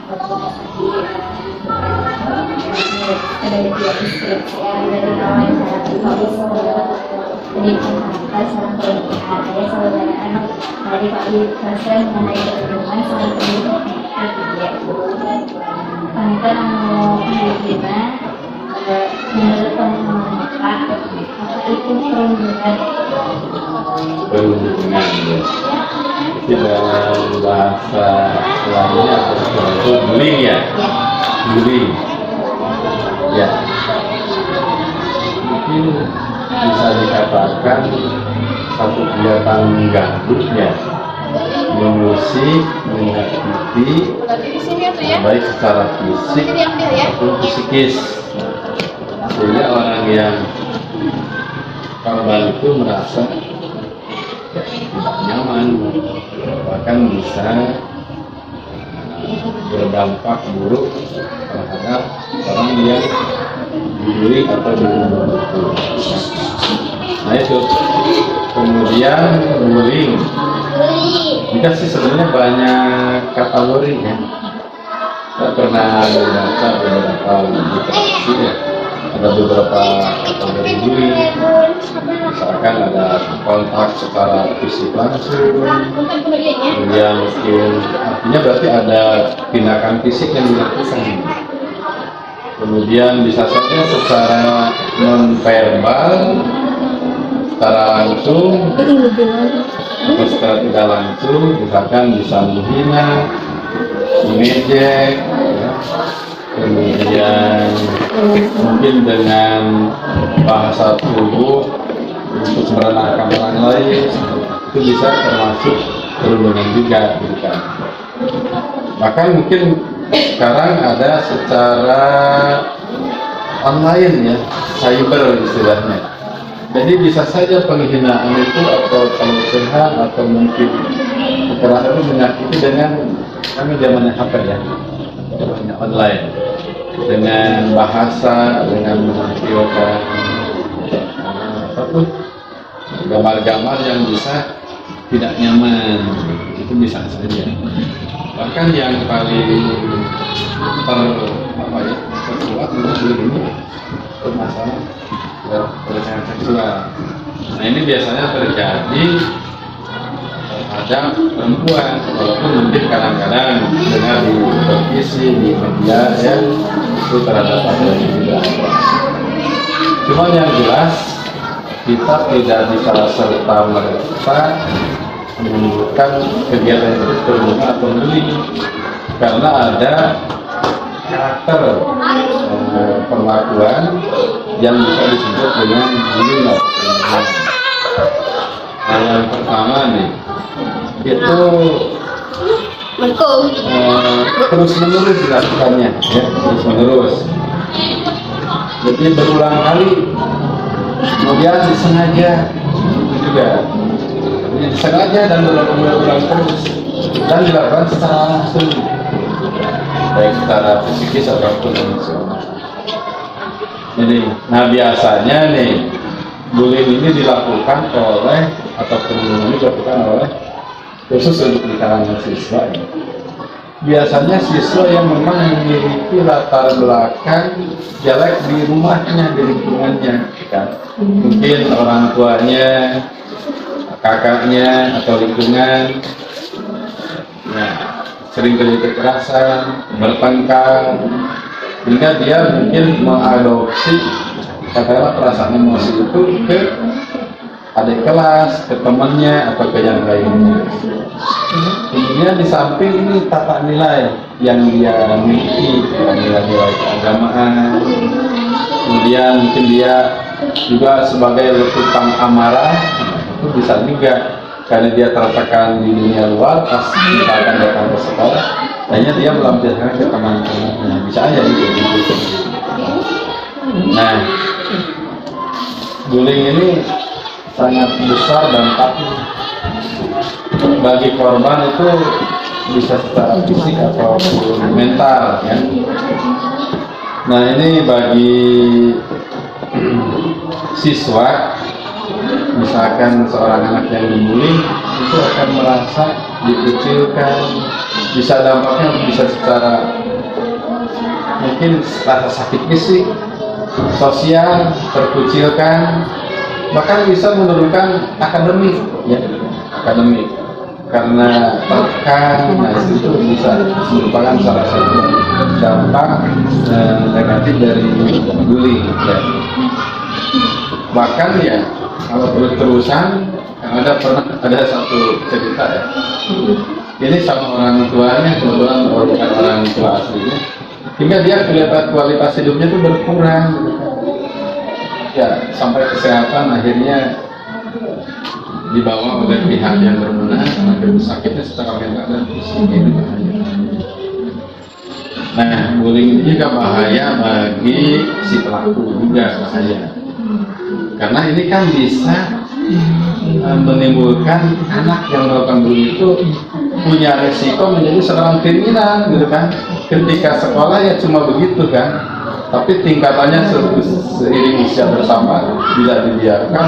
ada di deskripsian dari wawancara tertulis pendidikan atas dalam pernikahan. Ada saudaraan dari Pak Yusuf mengenai perlindungan soal pendidikan Panita mau pendidikan menurut pemerintah apa itu perlindungan? Perlindungan ya. Itu dalam bahasa lainnya itu bullying ya. Bullying. Ya. Mungkin bisa dikatakan satu kegiatan ganggu ya, mengusik, menyakiti, baik secara fisik maupun psikis, sehingga orang yang korban itu merasa tidak nyaman, bahkan bisa berdampak buruk terhadap orang yang dibully atau dibully. Nah itu. Kemudian bullying. Ini sih sebenarnya banyak kategori ya. Saya pernah membaca beberapa literasi ya. Ada beberapa kategori bullying. Misalkan ada kontak secara fisik langsung. Kemudian mungkin artinya berarti ada tindakan fisik yang dilakukan. Kemudian bisa saja secara non-verbal, secara langsung atau secara tidak langsung, misalkan bisa menghina, mengejek, ya. Kemudian mungkin dengan bahasa tubuh untuk merendahkan orang lain, itu bisa termasuk perundungan juga, gitu kan. Bahkan mungkin sekarang ada secara online ya, cyber istilahnya. Jadi bisa saja penghinaan itu atau pelecehan atau mungkin kekerasan itu menyakiti dengan kami zamannya HP ya, online, dengan bahasa, dengan menampilkan gambar-gambar yang bisa tidak nyaman, itu bisa saja. Bahkan yang paling terkuat ini masalah pelecehan seksual. Nah ini biasanya terjadi terhadap perempuan, walaupun mungkin kadang-kadang dengar di televisi, di media ya, itu terhadap laki-laki juga. Cuma yang jelas kita tidak bisa serta-merta menyebutkan kegiatan itu perlindungan atau bullying, karena ada karakter perlakuan yang bisa disebut dengan bullying atau perlindungan. Nah yang pertama nih itu terus menerus dilakukannya ya, terus menerus, jadi berulang kali, kemudian disengaja juga. Disengaja dan berulang-ulang terus dan dilakukan secara langsung, baik secara psikis ataupun emosional. Jadi, nah biasanya nih bullying ini dilakukan oleh atau perlindungan ini dilakukan oleh khusus untuk di kalangan siswa. Biasanya siswa yang memang memiliki latar belakang jelek di rumahnya, di lingkungannya, kan? Mungkin orang tuanya, kakaknya atau lingkungan, nah, sering terjadi kekerasan, bertengkar, hingga dia mungkin mengadopsi katakanlah perasaan emosi itu ke adik kelas, ke temannya atau ke yang lainnya. Kemudian di samping ini tata nilai yang dia miliki, nilai-nilai keagamaan. Kemudian mungkin dia juga sebagai tukang amarah, itu bisa juga karena dia tertekan di dunia luar, pas misalkan datang ke sekolah, akhirnya dia melampiaskan ke teman-temannya, bisa aja gitu. Nah, bullying ini sangat besar dampaknya bagi korban, itu bisa secara fisik ataupun mental ya. Nah ini bagi siswa, misalkan seorang anak yang dibully, itu akan merasa dikucilkan, bisa dampaknya bisa secara mungkin rasa sakit fisik, sosial, terkucilkan, bahkan bisa menurunkan akademik, ya, akademik. Karena tekan, nah itu bisa merupakan salah satu dampak negatif dari bullying. Ya. Bahkan ya, kalau terus-terusan, ada satu cerita ya. Ini sama orang tuanya, kebetulan bukan orang tua aslinya, hingga dia kelihatan kualitas hidupnya itu berkurang. Ya, sampai kesehatan akhirnya dibawa oleh pihak yang berwenang, akhirnya sakitnya secara mental dan fisik itu bahaya. Nah, bullying ini juga bahaya bagi si pelaku, juga bahaya. Karena ini kan bisa menimbulkan anak yang melakukan bullying itu punya resiko menjadi seorang kriminal, gitu kan? Ketika sekolah ya cuma begitu kan, tapi tingkatannya seiring usia bersama bila dibiarkan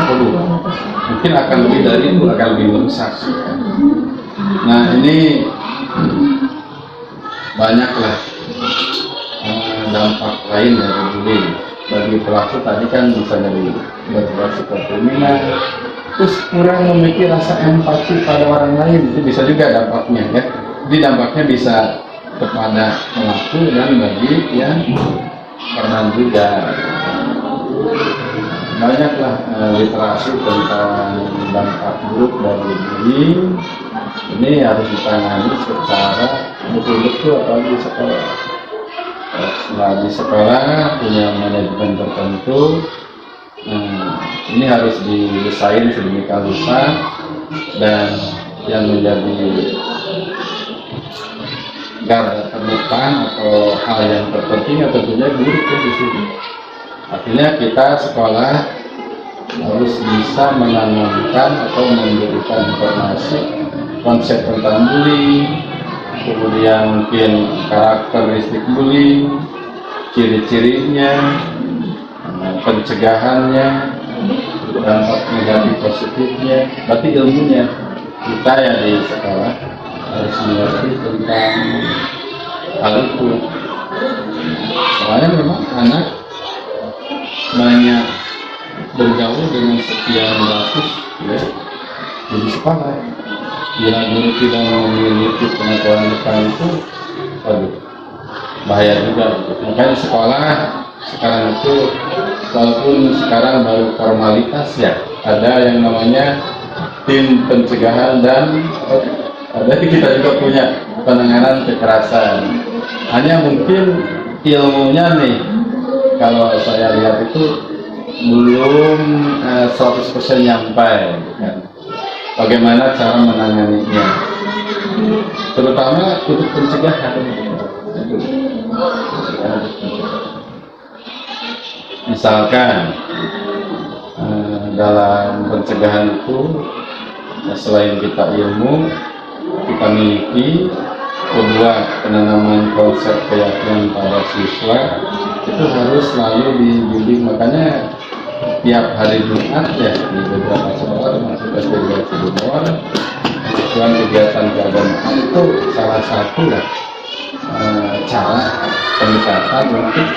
mungkin akan lebih dari itu, akan lebih merusak. Nah ini banyaklah dampak lain dari bullying. Bagi pelaku tadi kan bisa jadi bersikap kriminal, terus kurang memiliki rasa empati pada orang lain, itu bisa juga dampaknya ya. Jadi dampaknya bisa kepada pelaku dan bagi yang korban juga. Banyaklah literasi tentang dampak buruk dari bullying. Ini harus ditangani secara betul-betul, apalagi sekolah. Setelah di sekolah punya manajemen tertentu, ini harus didesain sedemikian rupa, dan yang menjadi garda terdepan atau hal yang terpenting tentunya guru di sini. Artinya kita sekolah harus bisa menanamkan atau memberikan informasi konsep tentang bullying, kemudian mungkin karakteristik bullying, ciri-cirinya, pencegahannya, dampak negatif positifnya. Berarti ilmunya kita ya di sekolah harus mengerti tentang hal itu. Soalnya memang anak banyak bergaul dengan sekian ratus ya di sekolah. Bila guru tidak memiliki pengetahuan tentang itu, aduh, bahaya juga. Makanya sekolah sekarang itu, walaupun sekarang baru formalitas ya, ada yang namanya tim pencegahan dan ada kita juga punya penanganan kekerasan. Hanya mungkin ilmunya nih, kalau saya lihat itu belum 100% nyampai kan. Bagaimana cara menanganinya, terutama untuk pencegahan. Misalkan dalam pencegahan itu, selain kita ilmu, kita miliki kedua penanaman konsep keyakinan para siswa itu harus selalu dibimbing. Makanya tiap hari Jumat ya di beberapa sekolah termasuk SD Cibubur melakukan kegiatan keagamaan itu salah satu lah cara pendekatan untuk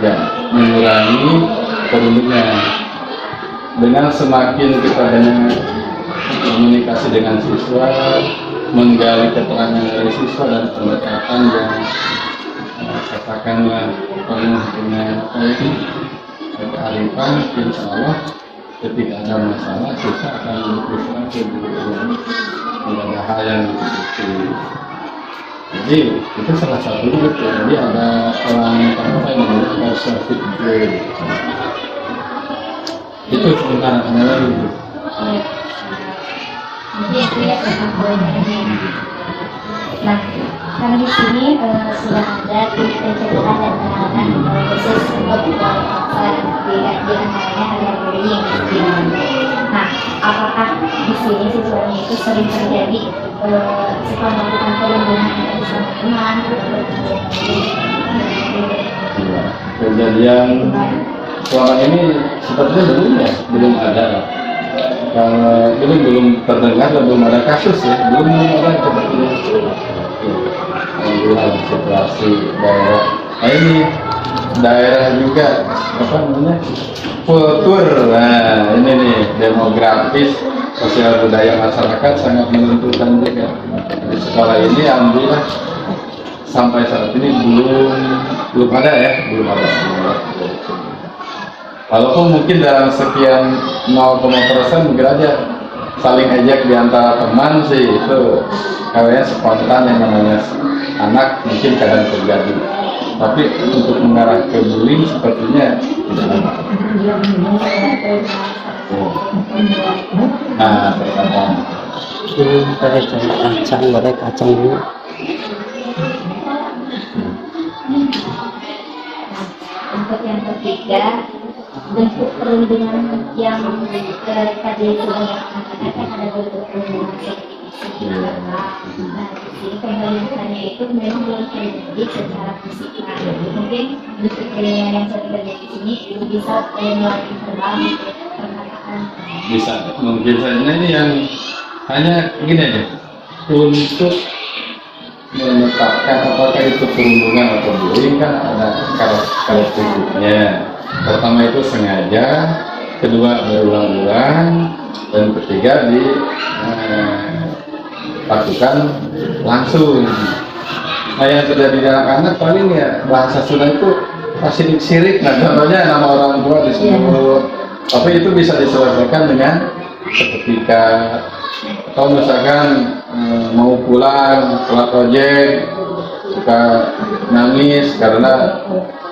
ya mengurangi perundungan. Dengan semakin kita banyak komunikasi dengan siswa, menggali keterangan dari siswa dan pendekatan yang katakanlah penuh dengan kearifan, insya Allah ketika ada masalah kita akan berpikir ke tidak ada hal yang seperti. Jadi itu salah satunya. Jadi ada orang apa yang namanya self-fit itu sementara ada lagi. Nah, karena di sini sudah ada tim pencegahan dan penanganan khusus untuk masalah di antaranya adalah bullying. Nah, apakah di sini siswanya itu sering terjadi siswa melakukan perundungan sama teman? Kejadian selama ini sepertinya belum ada. Kalau belum terdengar dan belum ada kasus ya, belum ada seperti itu. dalam situasi daerah. Nah ini daerah juga apa namanya kultur. Nah ini nih demografis sosial budaya masyarakat sangat menentukan juga. Di sekolah ini alhamdulillah sampai saat ini belum ada ya, belum ada. Walaupun mungkin dalam sekian 0,% mungkin aja saling ejek di antara teman sih, itu kayaknya spontan yang namanya anak mungkin kadang terjadi. Tapi untuk mengarah ke bullying sepertinya tidak ada. Nah, perkataan. Goreng kacang dulu. Untuk yang ketiga, bentuk perlindungan yang tadi sudah dikatakan ada bentuk perlindungan seperti fisik. Nah, di sini perlindungannya itu memang belum terjadi secara fisik. Nah, mungkin bentuk perlindungan yang terjadi di sini itu bisa melalui verbal, perkataan. Bisa, mungkin saja ini yang hanya gini aja, untuk menetapkan apakah itu perundungan atau bullying kan ada karakteristiknya. Pertama itu sengaja, kedua berulang-ulang, dan ketiga dilakukan langsung. Nah yang terjadi di anak-anak paling ya bahasa Sunda itu sirik-sirik. Nah contohnya nama orang tua disebut, tapi itu bisa diselesaikan dengan seketika. Atau misalkan mau pulang telat ojek, suka nangis karena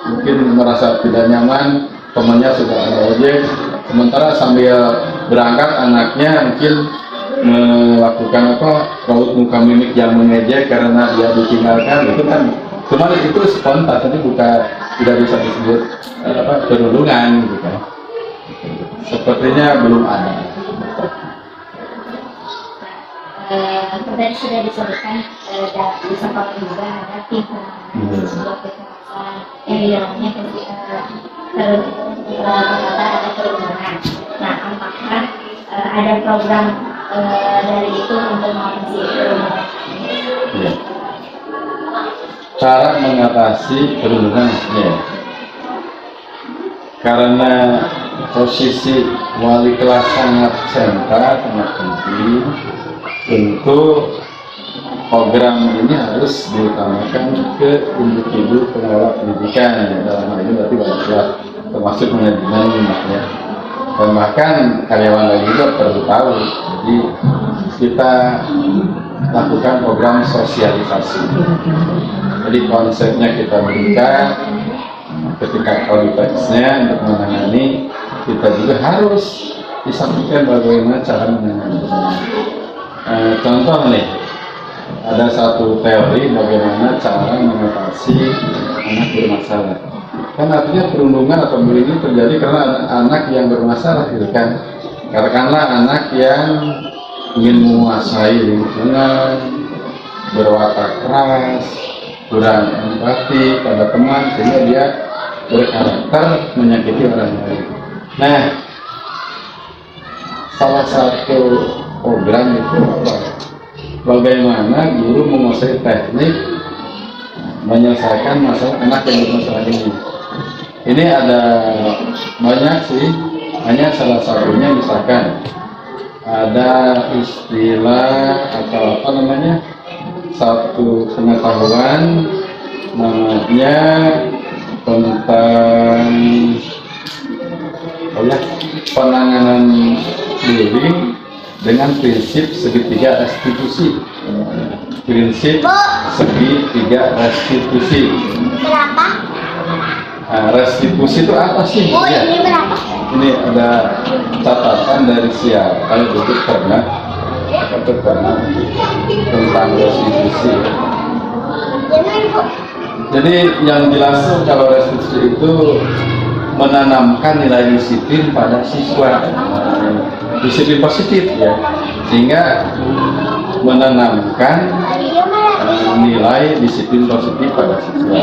mungkin merasa tidak nyaman, temannya sudah ada ojek, sementara sambil berangkat anaknya mungkin melakukan raut muka mimik yang mengejek karena dia ditinggalkan, itu kan cuma itu spontan, tapi tidak bisa disebut perundungan gitu. Sepertinya belum ada. Tadi sudah disebutkan di sekolah juga ada tim sebuah kekerasan yang didalamnya terkata ada perundungan. Nah, apakah ada program dari itu untuk mengatasi perundungan? Ya. Cara mengatasi perundungan ya. Karena posisi wali kelas sangat sentral, sangat penting. Tentu program ini harus diutamakan ke individu pengelola pendidikan, dalam hal ini berarti wali kelas, termasuk manajemen ya. Dan bahkan karyawan lain juga perlu tahu. Jadi kita lakukan program sosialisasi. Jadi konsepnya kita berikan, ketika konteksnya untuk menangani, kita juga harus disampaikan bagaimana cara menangani. Contoh nih, ada satu teori bagaimana cara mengatasi anak bermasalah. Kan artinya perundungan atau bullying ini terjadi karena anak yang bermasalah, gitu kan? Katakanlah anak yang ingin menguasai lingkungan, berwatak keras, kurang empati pada teman, sehingga dia berkarakter menyakiti orang lain. Nah, salah satu program itu apa? Bagaimana guru menguasai teknik menyelesaikan masalah anak yang bermasalah ini. Ini ada banyak sih, hanya salah satunya misalkan ada istilah atau apa namanya, satu pengetahuan namanya tentang penanganan bullying dengan prinsip segitiga restitusi. Prinsip segitiga restitusi. Berapa? Restitusi itu apa sih? Oh, ya. Ini berapa? Ini ada catatan dari siapa? Kalau itu pernah tentang restitusi. Jadi yang jelas kalau restitusi itu menanamkan nilai disiplin pada siswa, disiplin positif ya, sehingga menanamkan nilai disiplin positif pada siswa.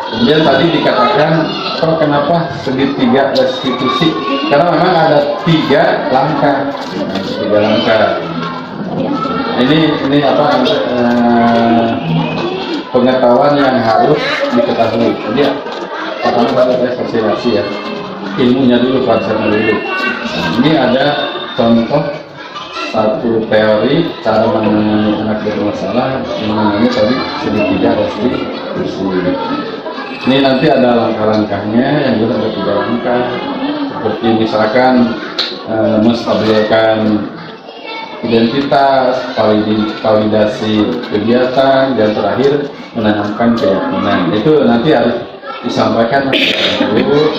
Kemudian tadi dikatakan kenapa segitiga restitusi, karena memang ada 3 langkah. Ini apa pengetahuan yang harus diketahui. Jadi ya, pertama pada sosialisasi ya, ilmunya dulu, konsepnya dulu. Ini ada contoh satu teori cara menangani anak bermasalah, menangani tadi segitiga restitusi. Ini nanti ada langkah-langkahnya yang juga ada 3 langkah, seperti misalkan menstabilkan identitas, validasi kegiatan, dan terakhir menanamkan keyakinan. Itu nanti harus disampaikan dulu,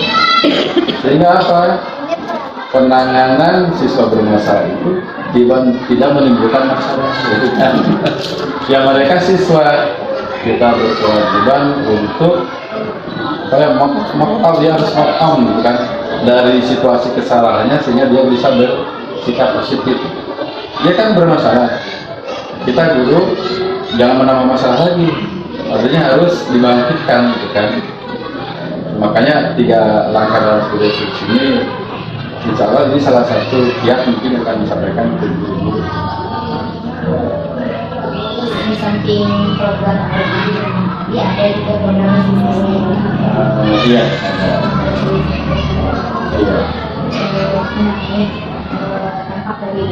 sehingga apa? Penanganan siswa bermasalah itu tidak menimbulkan masalah. Ya mereka siswa, kita berkewajiban untuk dia harus move kan dari situasi kesalahannya sehingga dia bisa bersikap positif. Dia kan bermasalah, kita guru jangan menambah masalah lagi, artinya harus dibangkitkan gitu kan. Makanya 3 langkah dalam studi ini, insya Allah ini salah satu kiat mungkin akan disampaikan ke guru. Di samping program tadi ada juga program bisnisnya. Iya. Iya. Dampak dari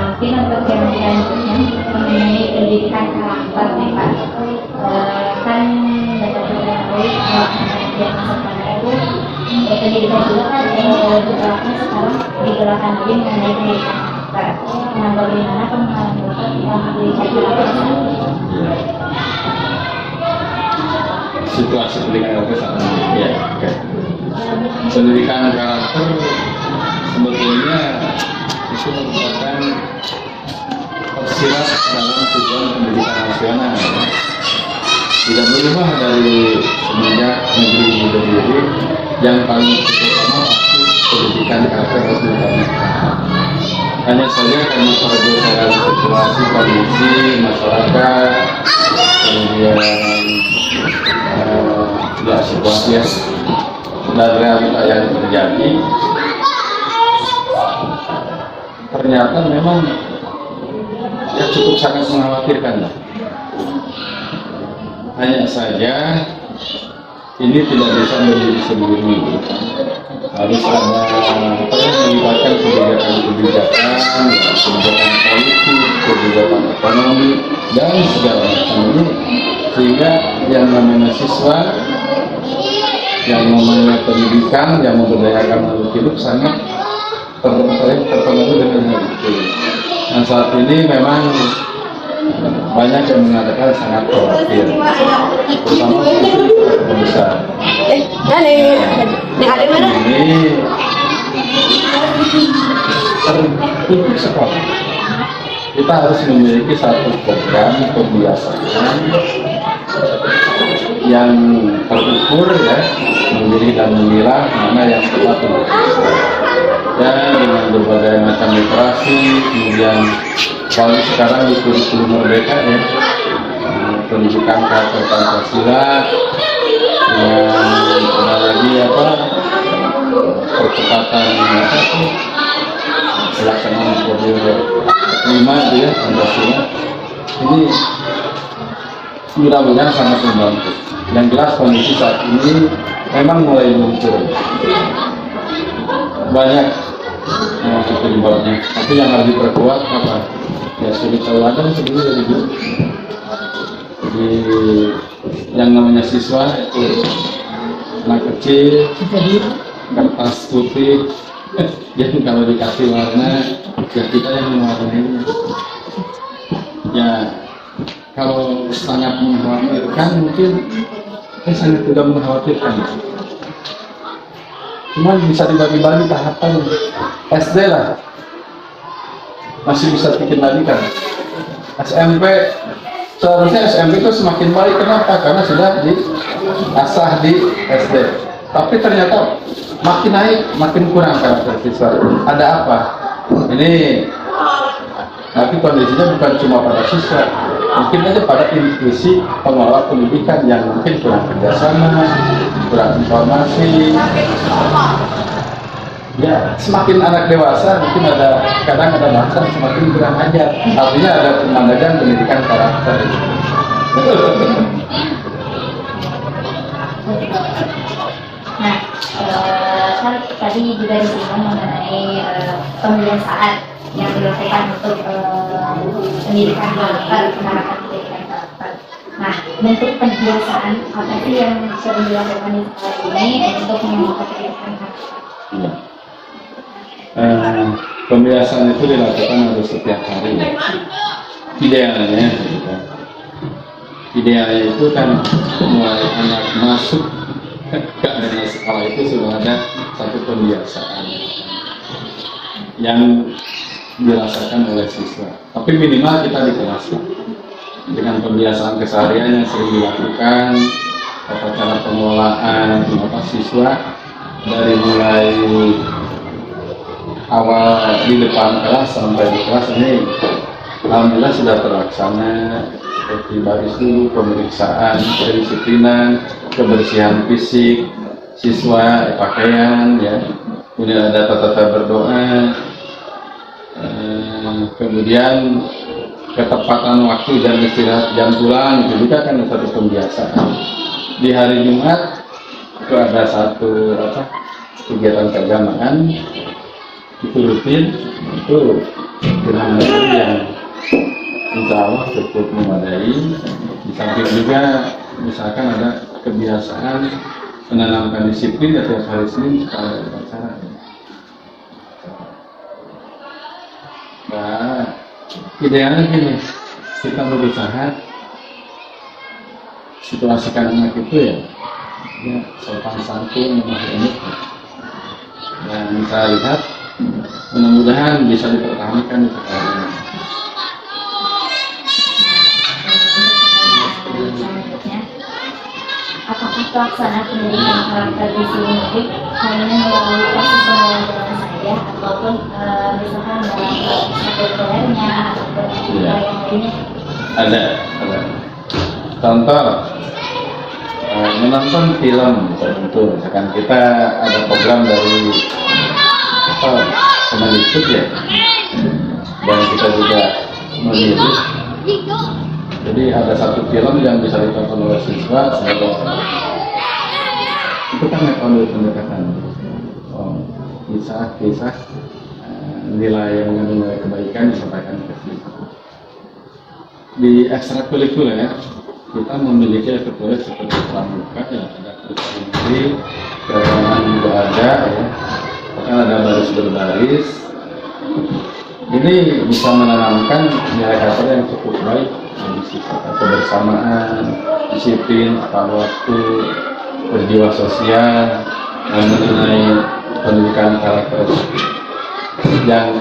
mungkin untuk yang selanjutnya mengenai pendidikan karakter nih Pak. Kan dapat diketahui kalau anak masa sekolah itu pendidikan juga kan digerakkan sekarang digerakkan lagi mengenai pendidikan karakter. Nah bagaimana pengalaman Bapak pendidikan karakter? Situasi pendidikan karakter saat ini, ya. Okay. Pendidikan karakter sebetulnya itu merupakan tersirat dalam tujuan pendidikan nasional. Tidak berubah dari semenjak negeri ini berdiri. Yang paling utama pasti pendidikan karakter harus diutamakan. Hanya saja karena perbedaan situasi kondisi masyarakat, kemudian situasi dan realita yang terjadi, ternyata memang ya cukup sangat mengkhawatirkan. Hanya saja ini tidak bisa berdiri sendiri, harus ada melibatkan kebijakan politik, kebijakan ekonomi, dan segala macam ini, sehingga yang namanya siswa, yang namanya pendidikan, yang memberdayakan makhluk hidup sangat terpengaruh dengan hal itu. Dan saat ini memang banyak yang mengatakan sangat khawatir, terutama itu besar. Ini tertutup sekolah. Kita harus memiliki satu program kebiasaan yang terukur ya, memilih dan memilah mana yang tepat untuk siswa. Dan dengan berbagai macam literasi, kemudian kalau sekarang di kurikulum merdeka ya, pendidikan karakter Pancasila, dan ada lagi percepatan pelaksanaan modul 5 itu ya, Pancasila. Ini mudah-mudahan sangat membantu. Yang jelas kondisi saat ini memang mulai muncul banyak penyebabnya, tapi yang harus diperkuat apa? Ya sulit teladan sebenarnya dari dulu. Jadi yang namanya siswa itu anak kecil, kertas putih, jadi kalau dikasih warna, ya kita yang mewarnainya. Ya kalau sangat mengkhawatirkan, mungkin sangat tidak mengkhawatirkan. Cuma bisa dibagi-bagi tahapan. SD lah masih bisa bikin lagi kan. SMP seharusnya SMP itu semakin baik. Kenapa? Karena sudah diasah di SD. Tapi ternyata makin naik, makin kurang karakter siswa. Ada apa? Ini tapi kondisinya bukan cuma pada siswa, mungkin aja pada institusi pengelola pendidikan yang mungkin kurang kerjasama, kurang informasi. Ya, semakin anak dewasa mungkin kadang ada bahasa semakin kurang ajar. Artinya ada pemandangan pendidikan karakter. Nah, kan tadi juga disinggung mengenai pembiasaan yang dilakukan untuk pendidikan karakter, penerapan pendidikan karakter. Nah, bentuk pembiasaan apa sih yang sering dilakukan di sekolah ini untuk menumbuhkan pendidikan karakter? Ya. Pembiasaan itu dilakukan harus setiap hari. Idealnya, gitu. Idealnya itu kan mulai anak masuk ke arena sekolah itu sudah ada satu pembiasaan yang dirasakan oleh siswa. Tapi minimal kita di kelas dengan pembiasaan keseharian yang sering dilakukan, tata cara pengelolaan siswa dari mulai awal di depan kelas sampai di kelas ini alhamdulillah sudah terlaksana, seperti baris dulu, pemeriksaan, kedisiplinan, kebersihan fisik siswa, pakaian, ya, kemudian ada tata berdoa, kemudian ketepatan waktu jam istirahat, jam pulang, itu juga kan satu pembiasaan. Di hari Jumat itu ada satu kegiatan keagamaan, itu rutin, itu dengan yang insya Allah cukup memadai. Di samping juga misalkan ada kebiasaan menanamkan disiplin ya tiap hari Senin setelah upacara. Nah, idealnya gini, kita berusaha situasikan anak itu ya sopan santun, ramah unik. Dan saya lihat mudah-mudahan bisa dipertahankan di sekolah ini. Selanjutnya, apakah pelaksanaan pendidikan karakter di sini hanya melalui proses pembelajaran saja ataupun misalkan dalam kurikulernya ataupun yang lainnya? Ada. Contoh, menonton film tentu, misalkan kita ada program dari Kemendikbud ya, dan kita juga melirik. Jadi ada satu film yang bisa ditonton oleh siswa sebagai itu kan metode pendekatan, kisah nilai yang mengandung nilai kebaikan disampaikan ke siswa. Di ekstrakurikuler kita memiliki ekstrakurikuler seperti pramuka ya, ada kursus keagamaan juga ada ya, bahkan ada baris berbaris. Ini bisa menanamkan nilai karakter yang cukup baik, kebersamaan, disiplin, tepat waktu, berjiwa sosial, dan mengenai pendidikan karakter yang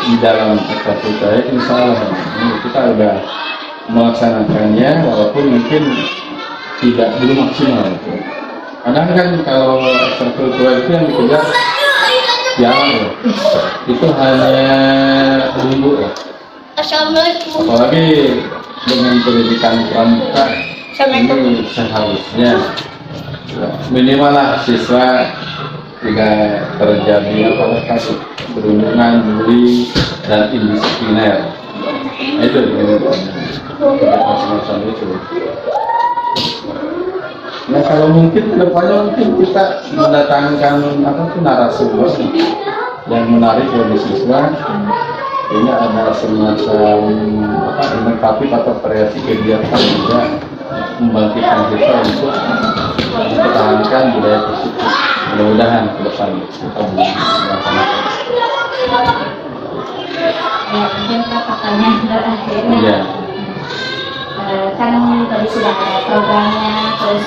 di dalam ekstrakurikuler. Insya Allah ini kita sudah melaksanakannya walaupun mungkin belum maksimal. Kadang kan kalau ekstrakurikuler itu yang dikejar jalan itu hanya minggu ya. Apalagi dengan pendidikan pramuka ini seharusnya minimal lah siswa tidak terjadi kasus perundungan, bully, dan indisipliner. Itu macam itu. Nah, kalau mungkin kedepannya mungkin kita mendatangkan narasumber yang menarik bagi siswa. Ini ada semacam inovatif atau variasi kegiatan juga membangkitkan siswa untuk mempertahankan budaya positif. Mudah-mudahan ke depan kita melaksanakan. Ya, mungkin pertanyaan terakhir. Iya. Kan tadi sudah ada programnya, terus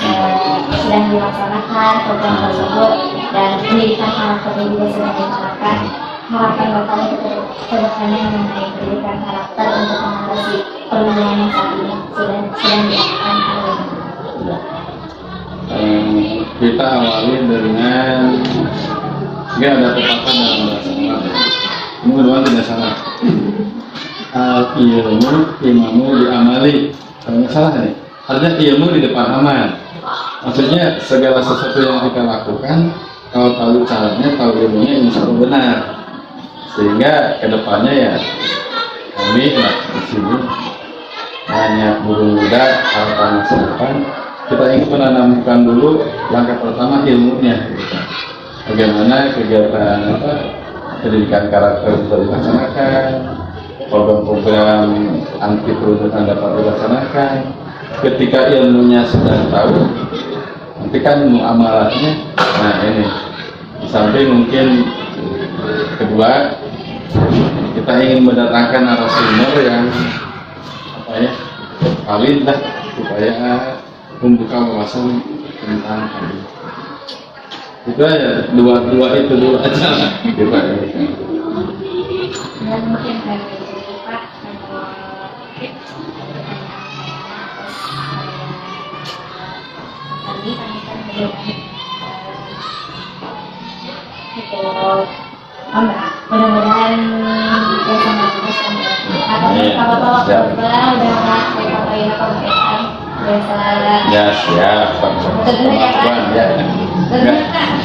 sedang dilaksanakan program tersebut dan pendidikan karakternya juga sedang dilaksanakan. Harapan Bapak untuk kedepannya mengenai pendidikan karakter untuk mengatasi permasalahan yang saat ini sedang dilakukan oleh kita awali dengan ada pepatah dalam bahasa Arab. Mudah-mudahan tidak salah. Ilmu imamu diamali. Kalau nggak salah nih, artinya ilmu di depan amal. Maksudnya segala sesuatu yang kita lakukan, kalau tahu caranya, tahu ilmunya, insya Allah benar. Sehingga kedepannya ya kami di sini banyak guru muda harapan masa depan, kita ingin menanamkan dulu langkah pertama ilmunya gitu. Bagaimana kegiatan pendidikan karakter bisa dilaksanakan, program-program anti perundungan dapat dilaksanakan. Ketika ilmunya sudah tahu, nanti kan muamalatnya. Nah ini, di samping mungkin kedua, kita ingin mendatangkan narasumber yang valid lah, supaya membuka wawasan tentang hal ini. Itu aja, dua itu dulu aja lah. Gitu aja. Dan mungkin dari Pak tadi kami kan mudah-mudahan bisa mengumpulkan apa udah nggak kayak apa biasa Ya siap, sama-sama. Tentunya, Pak. Ya. Tentunya, Kak.